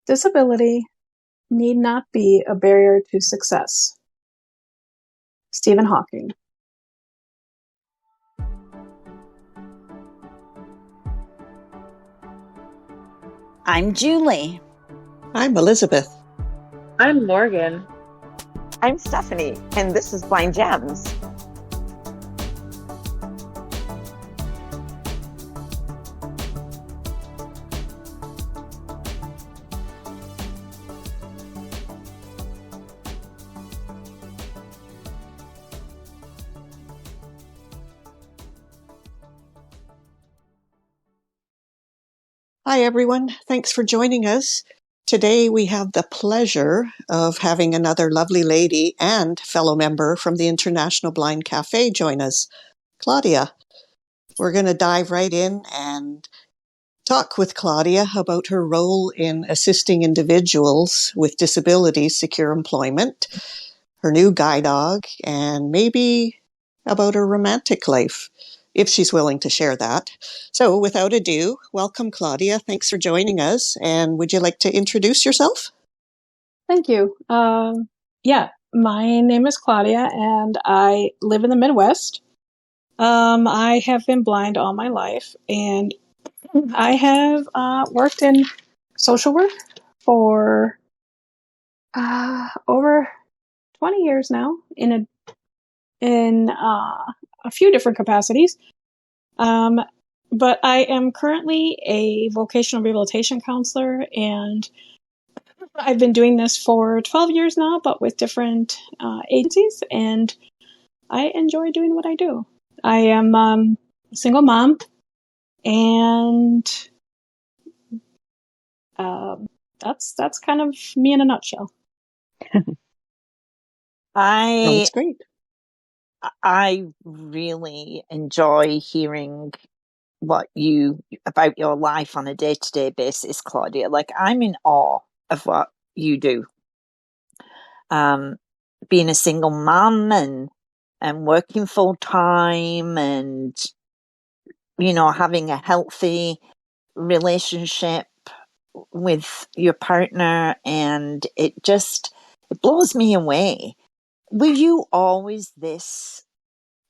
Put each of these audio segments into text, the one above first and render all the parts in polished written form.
Disability need not be a barrier to success. Stephen Hawking. I'm Julie. I'm Elizabeth. I'm Morgan. I'm Stephanie, and this is Blind JEMS. Hi, everyone. Thanks for joining us. Today, we have the pleasure of having another lovely lady and fellow member from the International Blind Cafe join us, Claudia. We're going to dive right in and talk with Claudia about her role in assisting individuals with disabilities secure employment, her new guide dog, and maybe about her romantic life, if she's willing to share that. So without ado, welcome, Claudia. Thanks for joining us. And would you like to introduce yourself? Thank you. My name is Claudia, and I live in the Midwest. I have been blind all my life, and I have worked in social work for over 20 years now in a few different capacities. But I am currently a vocational rehabilitation counselor, and I've been doing this for 12 years now, but with different agencies, and I enjoy doing what I do. I am a single mom, and that's kind of me in a nutshell. That's great. I really enjoy hearing about your life on a day-to-day basis, Claudia. Like, I'm in awe of what you do. Being a single mom and working full time and, having a healthy relationship with your partner, and it blows me away. Were you always this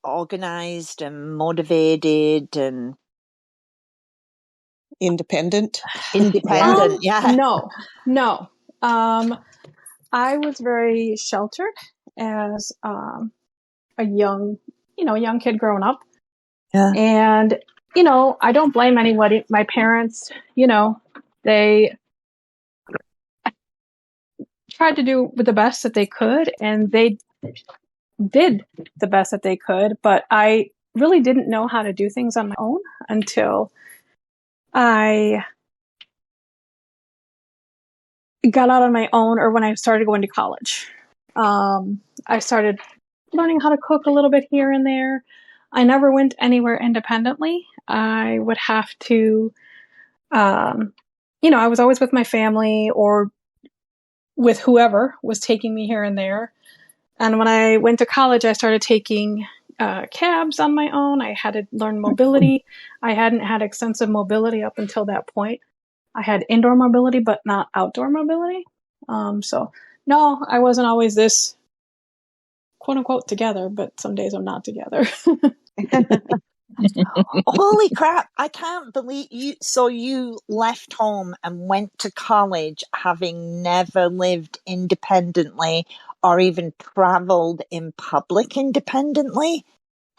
organized and motivated and Independent? yeah. No. I was very sheltered as a young kid growing up. Yeah. And, I don't blame anybody. My parents, they tried to do the best that they could, and they did the best that they could. But I really didn't know how to do things on my own until I got out on my own, or when I started going to college. I started learning how to cook a little bit here and there. I never went anywhere independently. I would have to, I was always with my family or with whoever was taking me here and there. And when I went to college, I started taking cabs on my own. I had to learn mobility. I hadn't had extensive mobility up until that point. I had indoor mobility, but not outdoor mobility. So no, I wasn't always this quote unquote together, but some days I'm not together. Holy crap, I can't believe you. So you left home and went to college having never lived independently or even traveled in public independently?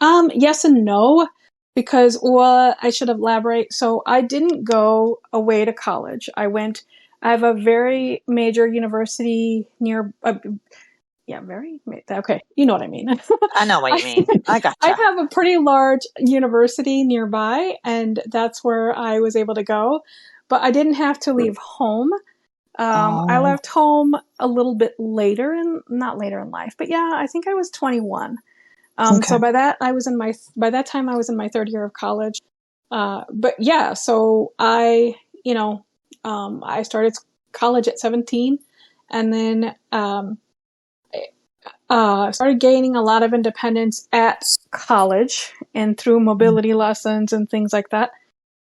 Yes and no, because I should elaborate. So I didn't go away to college. I have a very major university near, okay, you know what I mean. I know what you mean. I gotcha. I have a pretty large university nearby, and that's where I was able to go, but I didn't have to leave home. I left home a little bit not later in life, but yeah, I think I was 21. Okay. So by that time I was in my third year of college. But yeah, so I started college at 17, and then, started gaining a lot of independence at college and through mobility lessons and things like that.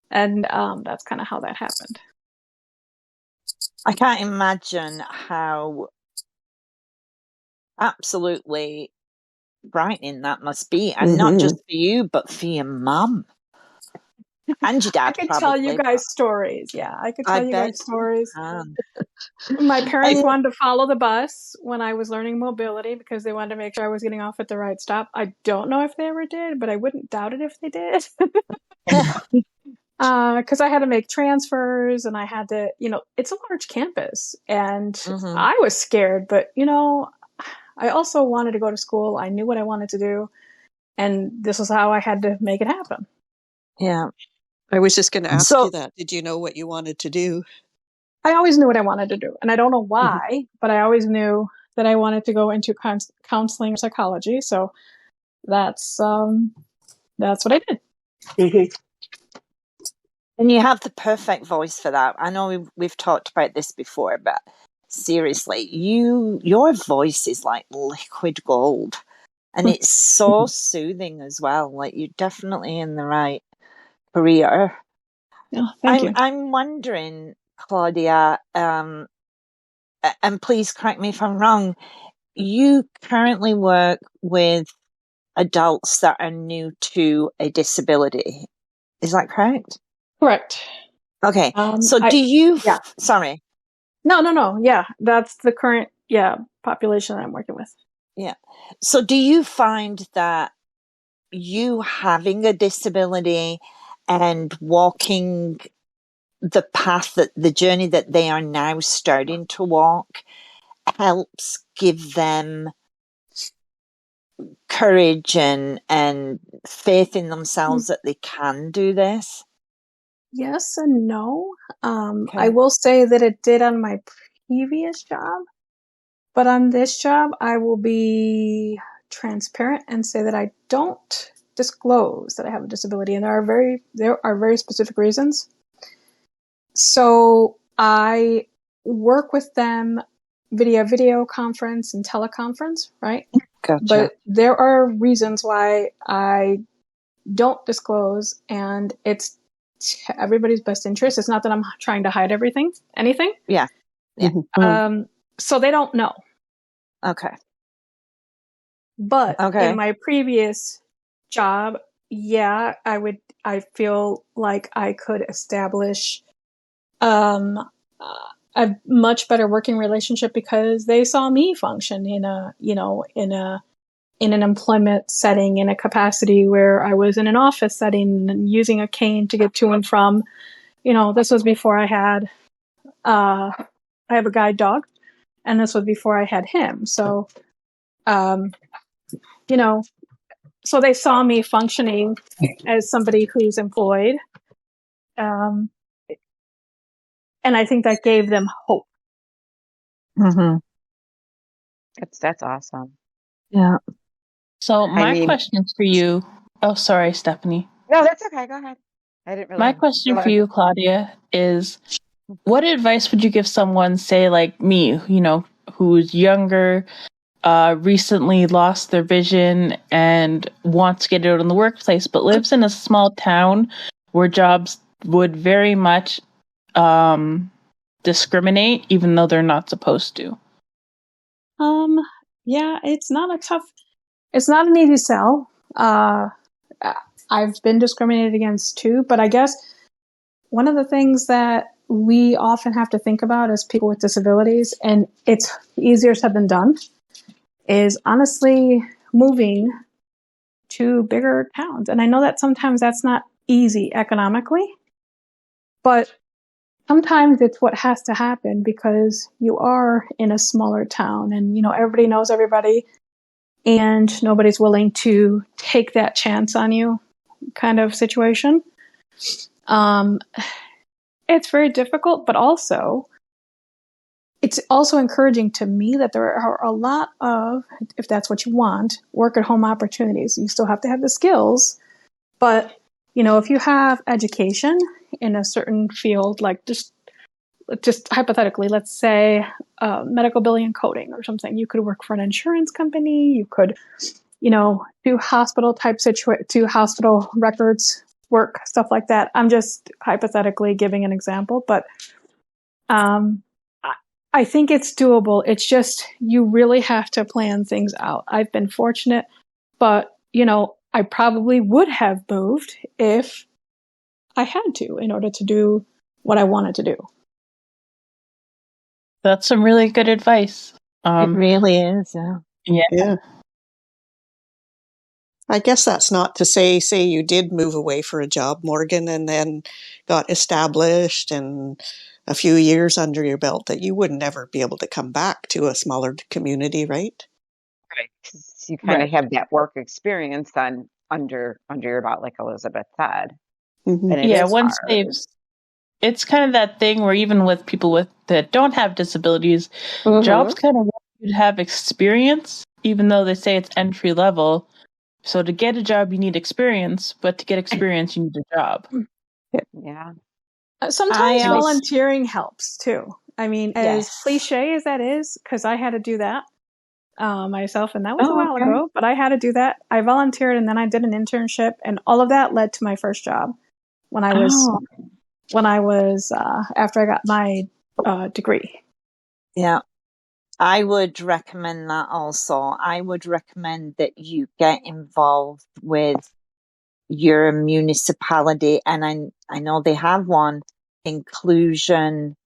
And, that's kind of how that happened. I can't imagine how absolutely frightening that must be. And not just for you, but for your mum. And your I dad, could tell you probably. guys stories. Yeah, I could I tell you bet guys you stories. can. My parents And wanted to follow the bus when I was learning mobility because they wanted to make sure I was getting off at the right stop. I don't know if they ever did, but I wouldn't doubt it if they did. Because I had to make transfers and I had to, it's a large campus and I was scared, but, I also wanted to go to school. I knew what I wanted to do. And this is how I had to make it happen. yeah. I was just going to ask you So, that. Did you know what you wanted to do? I always knew what I wanted to do. And I don't know why, but I always knew that I wanted to go into counseling or psychology. So that's what I did. and you have the perfect voice for that. I know we've talked about this before, but seriously, your voice is like liquid gold. And it's so soothing as well. Like, you're definitely in the right career. Yeah, thank you. I'm wondering, Claudia, and please correct me if I'm wrong, you currently work with adults that are new to a disability. Is that correct? Correct. Okay. So do you, Yeah. sorry. No. Yeah, that's the current, population that I'm working with. Yeah. So do you find that you having a disability and walking the path, that the journey that they are now starting to walk, helps give them courage and faith in themselves that they can do this? Yes and no. Okay. I will say that it did on my previous job, but on this job, I will be transparent and say that I don't disclose that I have a disability, and there are very specific reasons. So I work with them via video conference and teleconference, right? Gotcha. But there are reasons why I don't disclose, and it's everybody's best interest. It's not that I'm trying to hide anything. Yeah. So they don't know. Okay. But in my previous job, I feel like I could establish a much better working relationship because they saw me function in an employment setting, in a capacity where I was in an office setting and using a cane to get to and from. This was before I had I have a guide dog, and this was before I had him. So so they saw me functioning as somebody who's employed. And I think that gave them hope. That's awesome. Yeah. So my question for you, oh, sorry, Stephanie. No, that's okay. Go ahead. I didn't really. My question for you, Claudia, is what advice would you give someone, say like me, who's younger, recently lost their vision and wants to get out in the workplace, but lives in a small town where jobs would very much discriminate, even though they're not supposed to? Yeah, it's not an easy sell. I've been discriminated against too, but I guess one of the things that we often have to think about as people with disabilities, and it's easier said than done, is honestly moving to bigger towns. And I know that sometimes that's not easy economically, but sometimes it's what has to happen because you are in a smaller town and, everybody knows everybody and nobody's willing to take that chance on you kind of situation. It's very difficult, but also it's also encouraging to me that there are a lot of, if that's what you want, work at home opportunities. You still have to have the skills, but if you have education in a certain field, like just hypothetically, let's say medical billing and coding or something, you could work for an insurance company. You could, do hospital hospital records work, stuff like that. I'm just hypothetically giving an example, but I think it's doable. It's just you really have to plan things out. I've been fortunate, but I probably would have moved if I had to in order to do what I wanted to do. That's some really good advice. It really is. Yeah. I guess that's not to say you did move away for a job, Morgan, and then got established and a few years under your belt, that you would never be able to come back to a smaller community, right? Right. 'Cause you kind of have that work experience on under your belt, like Elizabeth said. Mm-hmm. And it Yeah, is once hard. it's kind of that thing where even with people that don't have disabilities, Mhm. jobs kind of want you to have experience, even though they say it's entry level. So to get a job, you need experience, but to get experience, you need a job. Yeah. Sometimes volunteering helps too. I mean, as Yes. cliche as that is, because I had to do that myself, and that was a Oh, while okay. ago, but I had to do that. I volunteered and then I did an internship, and all of that led to my first job when I was after I got my degree. Yeah. I would recommend that also. I would recommend that you get involved with your municipality, and I know they have one inclusion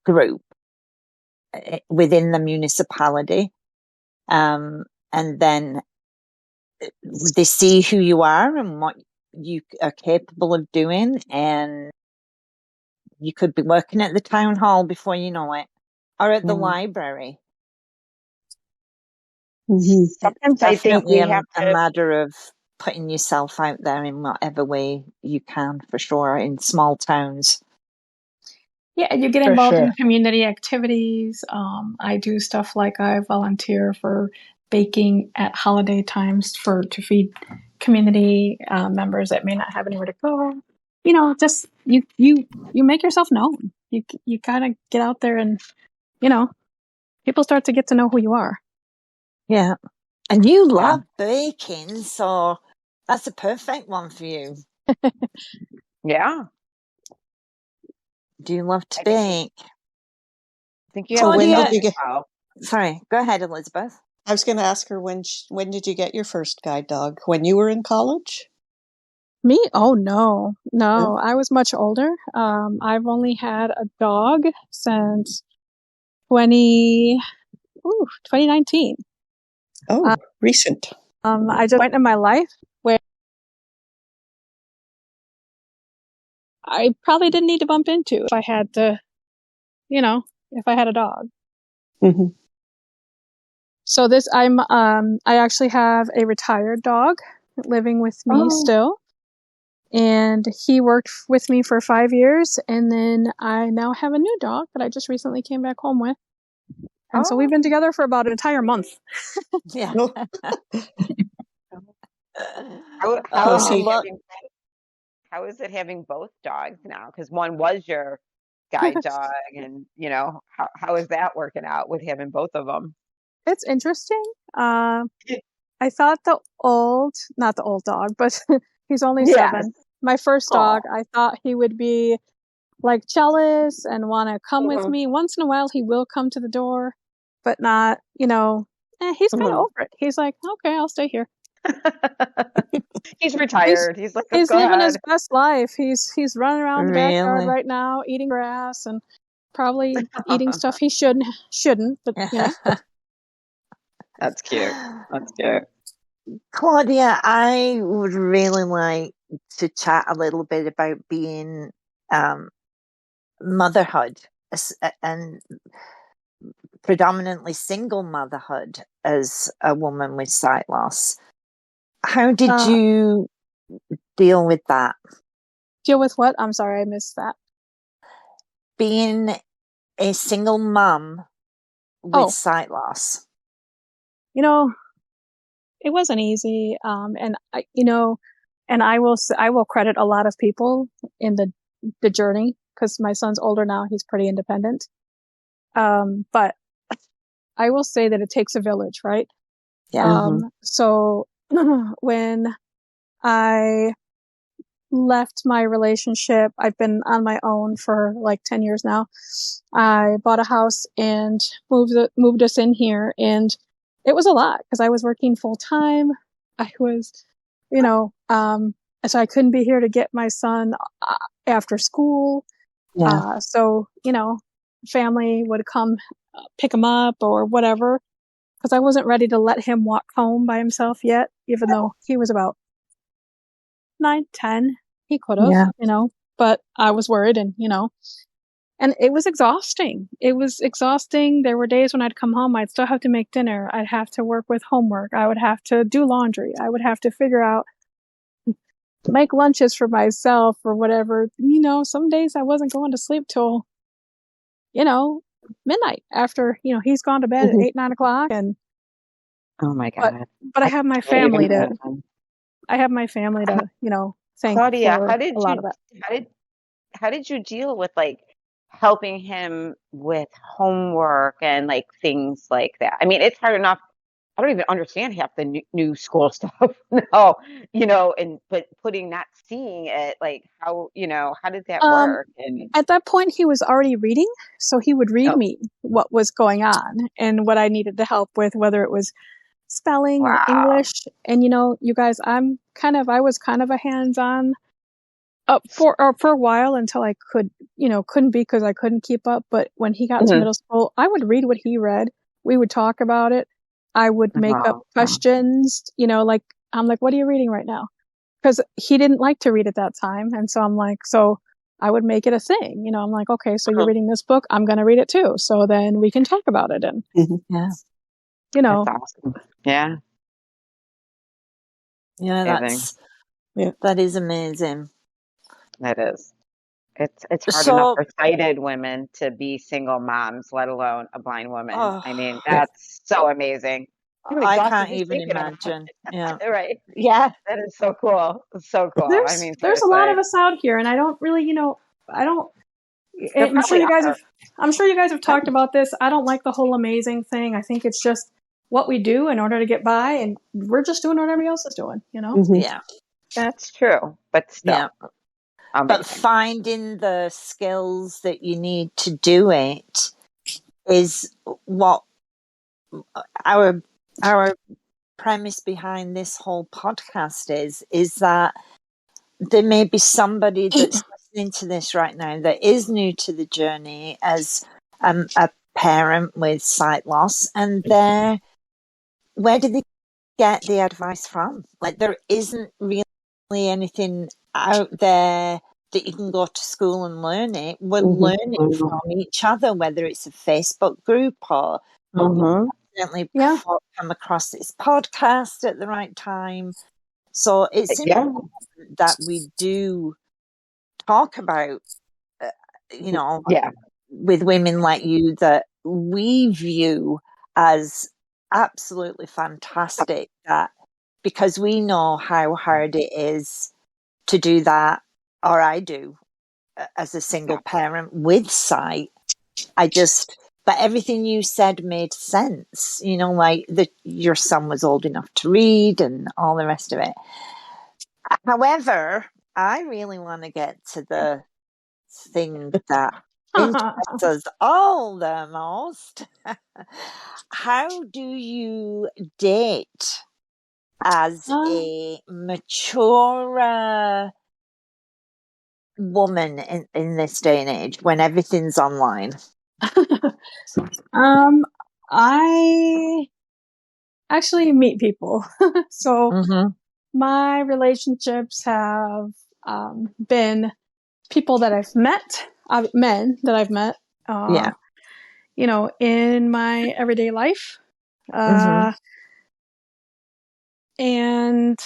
group within the municipality, and then they see who you are and what you are capable of doing, and you could be working at the town hall before you know it, or at the library. Mm-hmm. Sometimes It's I think definitely we have a to. matter of putting yourself out there in whatever way you can, for sure, in small towns. Yeah, you get For involved sure. in community activities. I do stuff like I volunteer for baking at holiday times to feed community members that may not have anywhere to go. Just you make yourself known. You kind of get out there, and people start to get to know who you are. Yeah, and you love baking, so that's a perfect one for you. Yeah. Do you love to I think bake? I think you have So to when tell did Claudia, you me get? how. Sorry, go ahead, Elizabeth. I was going to ask her when did you get your first guide dog? When you were in college? me? Oh no, No? I was much older. I've only had a dog since 2019. Oh, recent. I just went in my life where I probably didn't need to bump into if I had to, if I had a dog. Mm-hmm. So I actually have a retired dog living with me still, and he worked with me for 5 years, and then I now have a new dog that I just recently came back home with, and so we've been together for about an entire month. Yeah. Oh, How is it Look, how is it having both dogs now? Because one was your guide dog, and how is that working out with having both of them? It's interesting. I thought not the old dog, but he's only Yes. 7. My first dog, I thought he would be like jealous and want to come with me. Once in a while, he will come to the door, but not, he's kind of over it. He's like, okay, I'll stay here. He's retired. He's like, He's go living ahead. his best life. He's running around the backyard really? right now, eating grass and probably eating stuff he shouldn't, but That's cute. That's cute. Claudia, I would really like to chat a little bit about being motherhood, and predominantly single motherhood as a woman with sight loss. How did you deal with that? deal with what? I'm sorry, I missed that. Being a single mum with sight loss. It wasn't easy. And I will credit a lot of people in the journey, because my son's older now. He's pretty independent. But I will say that it takes a village, right? Yeah. So when I left my relationship. I've been on my own for like 10 years now. I bought a house and moved us in here, and it was a lot because I was working full time. I was, so I couldn't be here to get my son after school. Yeah. So, family would come pick him up or whatever, because I wasn't ready to let him walk home by himself yet, even though he was about 9, 10. He could have, Yeah. But I was worried, and, and it was exhausting. It was exhausting. There were days when I'd come home, I'd still have to make dinner. I'd have to work with homework. I would have to do laundry. I would have to figure out, make lunches for myself or whatever. Some days I wasn't going to sleep till, midnight after, he's gone to bed at 8, 9 o'clock. And, Oh my God. but I have my can't even family to, imagine. thank Claudia, for a lot of that. how did you deal with like helping him with homework and like things like that? I mean, it's hard enough. I don't even understand half the new school stuff. No, but not seeing it, like how did that Um, work? And At that point, he was already reading, so he would read oh, me what was going on and what I needed to help with, whether it was spelling or wow. English. And you guys, I was kind of a hands-on for a while until I couldn't be, because I couldn't keep up. But when he got to Mhm. middle school, I would read what he read. We would talk about it. I would make up Oh, questions, like, I'm like, what are you reading right now? Because he didn't like to read at that time. And so I'm like, so I would make it a thing. I'm like, okay, so you're reading this book, I'm going to read it too. So then we can talk about it. And, Yeah. that's awesome. Yeah. Yeah, Amazing. that is amazing. That is. It's hard enough So, for sighted women to be single moms, let alone a blind woman. oh, I mean, that's so amazing. I'm I exhausted can't just even thinking about imagine. Yeah. it. Right. Yeah, that is so cool. So cool. I mean, there's a lot of seriously. us out here, and I don't really, I don't, There I'm sure probably are. I'm sure you guys have talked about this. I don't like the whole amazing thing. I think it's just what we do in order to get by, and we're just doing what everybody else is doing, Yeah. That's true, but still Yeah. But amazing. finding the skills that you need to do it is what our premise behind this whole podcast is that there may be somebody that's listening to this right now that is new to the journey as a parent with sight loss, and where do they get the advice from? Like, there isn't really anything out there that you can go to school and learn it. We're learning from each other, whether it's a Facebook group or accidentally come across this podcast at the right time. So it's Yeah. important that we do talk about, Yeah. with women like you that we view as absolutely fantastic, that because we know how hard it is to do that, or I do, as a single parent with sight. But everything you said made sense, like that your son was old enough to read and all the rest of it. However, I really want to get to the thing that interests us all the most. How do you date as a mature woman in this day and age when everything's online? I actually meet people. So my relationships have been people that I've met, men that I've met, Yeah. in my everyday life. And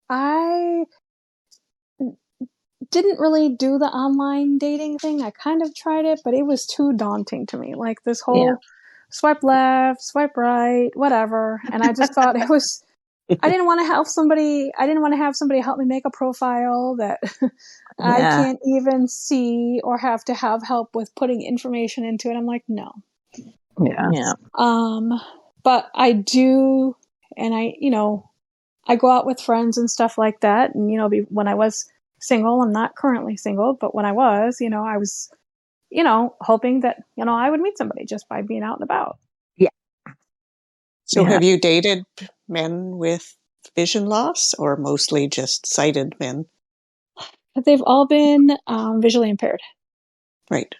I didn't really do the online dating thing. I kind of tried it, but it was too daunting to me. Like this whole swipe left, swipe right, whatever. And I just thought it was, I didn't want to have somebody help me make a profile that I can't even see, or have to have help with putting information into it. I'm like, no. Yeah. But I do, and I go out with friends and stuff like that. And, when I was single, I'm not currently single, but when I was, I was, hoping that, I would meet somebody just by being out and about. Yeah. So Yeah. have you dated men with vision loss or mostly just sighted men? They've all been visually impaired. Right.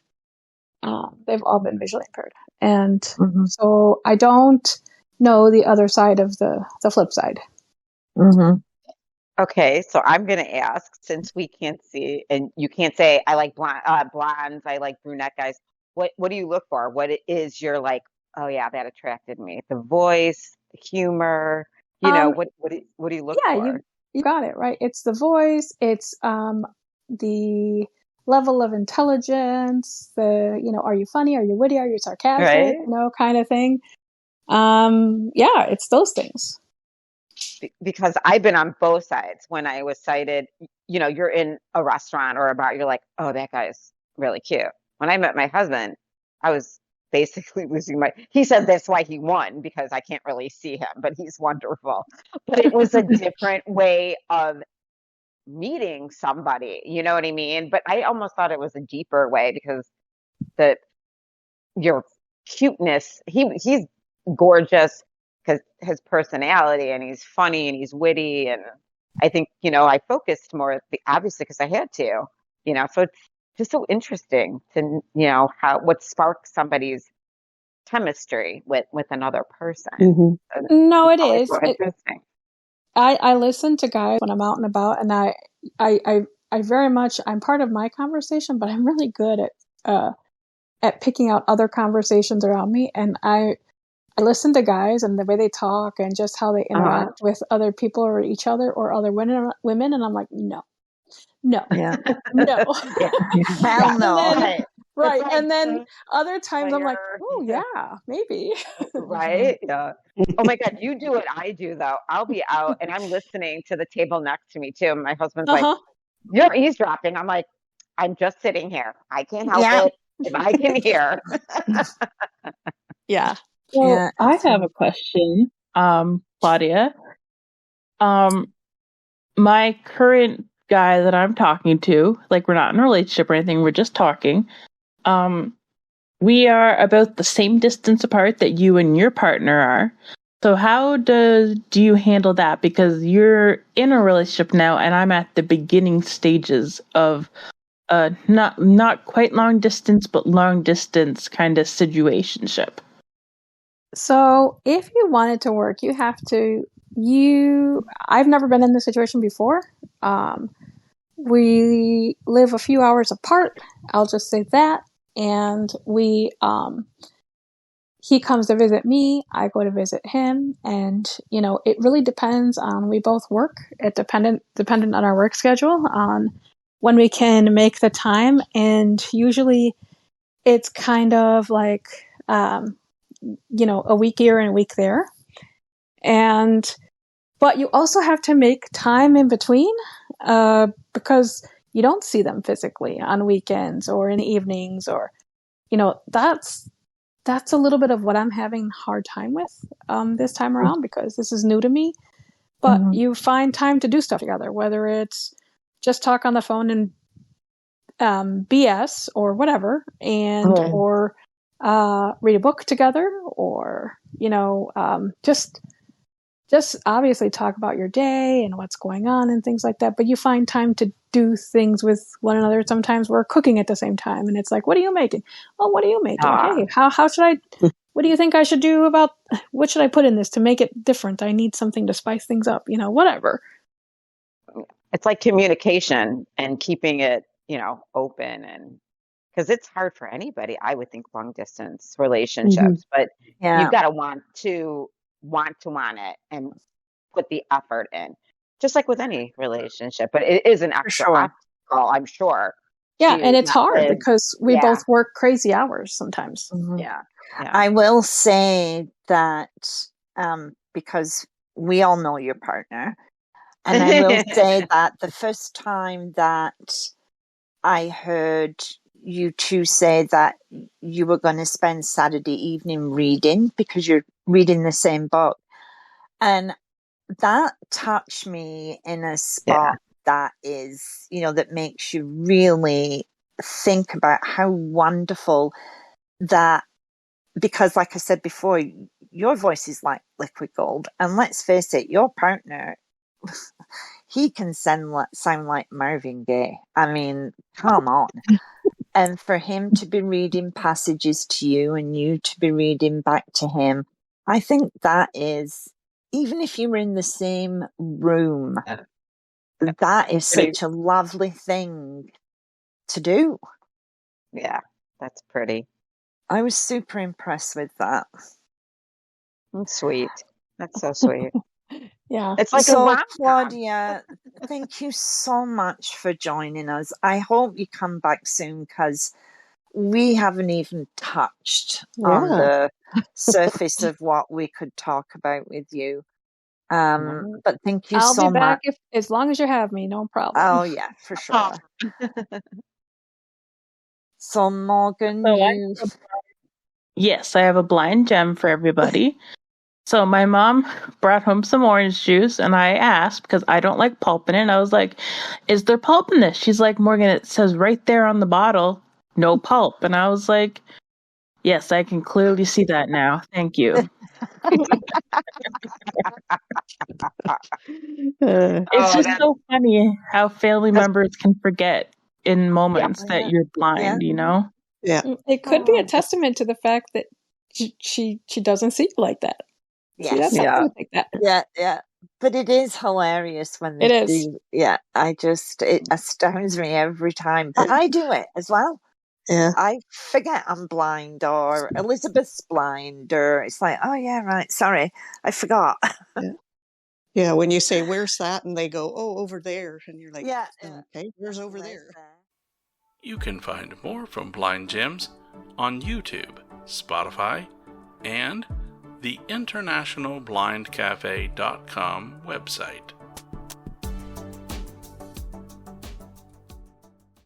They've all been visually impaired. And so I don't know the other side of the flip side. Mm-hmm. Okay, so I'm going to ask, since we can't see, and you can't say, I like blondes, I like brunette guys. What do you look for? What is your like, oh yeah, that attracted me? The voice, the humor, what do you look for? You got it, right? It's the voice, it's the level of intelligence, are you funny, are you witty, are you sarcastic, Right? Kind of thing. It's those things. Because I've been on both sides. When I was sighted, you're in a restaurant or a bar, you're like, oh, that guy's really cute. When I met my husband, I was basically losing he said that's why he won, because I can't really see him, but he's wonderful. But it was a different way of meeting somebody, you know what I mean? But I almost thought it was a deeper way, because your cuteness, he's gorgeous because his personality, and he's funny and he's witty, and I think I focused more obviously because I had to, so it's just so interesting to what sparks somebody's chemistry with another person. Mm-hmm. No, it Always is so interesting. I listen to guys when I'm out and about, and I very much, I'm part of my conversation, but I'm really good at picking out other conversations around me, and I listen to guys and the way they talk and just how they interact with other people or each other or other women, and I'm like, no, Yeah. no, Hell no. And then, Right. right, Like, and then other times I'm like, oh yeah, maybe. right? Yeah. Oh my God, you do what I do though. I'll be out and I'm listening to the table next to me too. My husband's like, you're eavesdropping. I'm like, I'm just sitting here. I can't help it if I can hear. Yeah. So I have a question, Claudia. My current guy that I'm talking to, like we're not in a relationship or anything, we're just talking. We are about the same distance apart that you and your partner are. So how do you handle that? Because you're in a relationship now, and I'm at the beginning stages of not quite long distance, but long distance kind of situationship. So if you want it to work, you have to. I've never been in this situation before. We live a few hours apart. I'll just say that, and he comes to visit me, I go to visit him, and it really depends on, we both work, it dependent on our work schedule, on when we can make the time, and usually it's kind of like a week here and a week there, but you also have to make time in between, because you don't see them physically on weekends or in the evenings, or that's a little bit of what I'm having a hard time with this time around, because this is new to me. But you find time to do stuff together, whether it's just talk on the phone and BS or whatever, and or read a book together, or just obviously talk about your day and what's going on and things like that. But you find time to do things with one another. Sometimes we're cooking at the same time, and it's like, what are you making? Oh, what are you making? Hey, how should I, what do you think I should do about, what should I put in this to make it different? I need something to spice things up, whatever. It's like communication and keeping it, open, and because it's hard for anybody, I would think, long distance relationships, but you've got to want it and put the effort in, just like with any relationship. But it is an extra obstacle, I'm sure. Yeah, and it's hard because we both work crazy hours sometimes. Yeah. I will say that because we all know your partner, and I will say that the first time that I heard you two say that you were going to spend Saturday evening reading, because you're reading the same book, and that touched me in a spot that is, that makes you really think about how wonderful that, because like I said before, your voice is like liquid gold. And let's face it, your partner, he can sound like Marvin Gaye. I mean, come on. And for him to be reading passages to you and you to be reading back to him, I think that is, even if you were in the same room, that is such a lovely thing to do. Yeah, that's pretty. I was super impressed with that. Sweet. That's so sweet. Yeah. It's like a So, rom-com. Claudia, thank you so much for joining us. I hope you come back soon, because we haven't even touched on the surface of what we could talk about with you. But thank you I'll so be back much. as long as you have me, no problem. Oh, yeah, for sure. So, Morgan, Yes, I have a blind gem for everybody. So my mom brought home some orange juice, and I asked, because I don't like pulp in it, I was like, is there pulp in this? She's like, Morgan, it says right there on the bottle, no pulp. And I was like, yes, I can clearly see that now. Thank you. It's just so funny how family members can forget in moments that you're blind, you know? Yeah. It could be a testament to the fact that she doesn't see you like that. Yes. See, that's something like that. Yeah. But it is hilarious when they It is. do. Yeah, it astounds me every time. But I do it as well. Yeah. I forget I'm blind, or Elizabeth's blind, or it's like, oh yeah, right, sorry, I forgot. Yeah, when you say, where's that? And they go, oh, over there. And you're like, okay, where's over there? You can find more from Blind Gems on YouTube, Spotify, and the internationalblindcafe.com website.